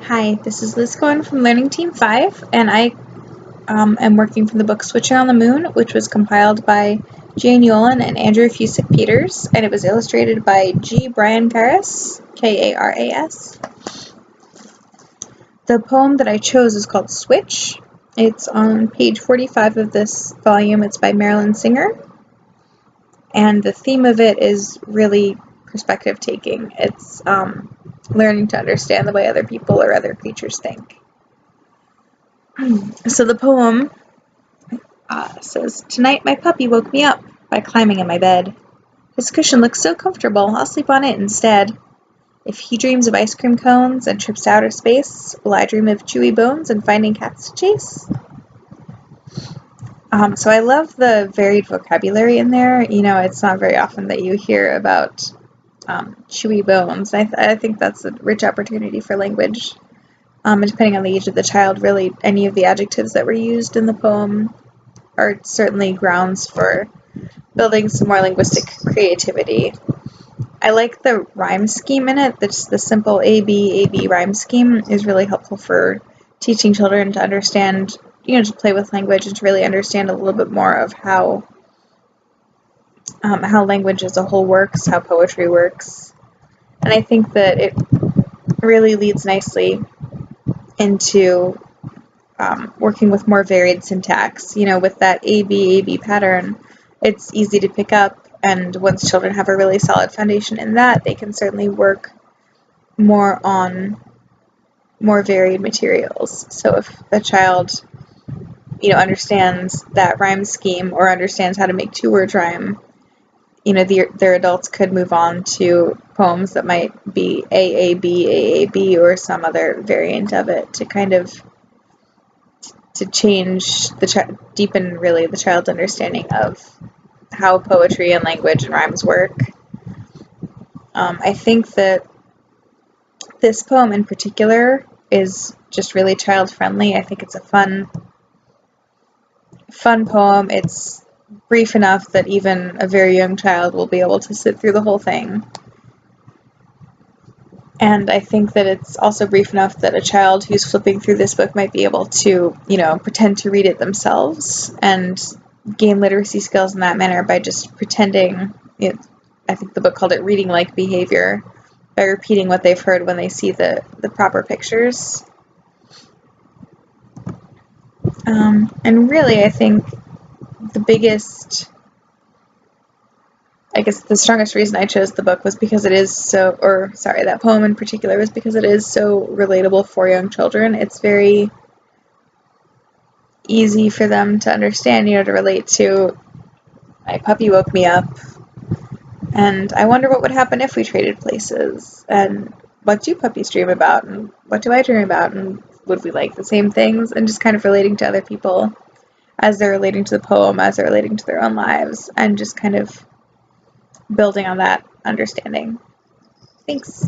Hi, this is Liz Cohen from Learning Team 5, and I am working from the book Switcher on the Moon, which was compiled by Jane Yolen and Andrew Fusick Peters, and it was illustrated by G. Brian Karas, Karas. The poem that I chose is called Switch. It's on page 45 of this volume. It's by Marilyn Singer, and the theme of it is really perspective taking. It's learning to understand the way other people or other creatures think. So the poem says, "Tonight my puppy woke me up by climbing in my bed. His cushion looks so comfortable, I'll sleep on it instead. If he dreams of ice cream cones and trips to outer space, will I dream of chewy bones and finding cats to chase?" So I love the varied vocabulary in there. You know, it's not very often that you hear about chewy bones. I think that's a rich opportunity for language. And depending on the age of the child, really any of the adjectives that were used in the poem are certainly grounds for building some more linguistic creativity. I like the rhyme scheme in it. The simple A-B rhyme scheme is really helpful for teaching children to understand, to play with language and to really understand a little bit more of how language as a whole works, how poetry works. And I think that it really leads nicely into working with more varied syntax. With that A-B pattern, it's easy to pick up, and once children have a really solid foundation in that, they can certainly work more on more varied materials. So if a child, understands that rhyme scheme or understands how to make two words rhyme, their adults could move on to poems that might be AAB, or some other variant of it to kind of to change deepen really the child's understanding of how poetry and language and rhymes work. I think that this poem in particular is just really child friendly. I think it's a fun poem. It's brief enough that even a very young child will be able to sit through the whole thing. And I think that it's also brief enough that a child who's flipping through this book might be able to, pretend to read it themselves and gain literacy skills in that manner by just pretending. I think the book called it reading like behavior, by repeating what they've heard when they see the proper pictures. And really, I think the strongest reason I chose the book was because it is that poem in particular was because it is so relatable for young children. It's very easy for them to understand, to relate to. My puppy woke me up, and I wonder what would happen if we traded places, and what do puppies dream about, and what do I dream about, and would we like the same things, and just kind of relating to other people as they're relating to the poem, as they're relating to their own lives, and just kind of building on that understanding. Thanks.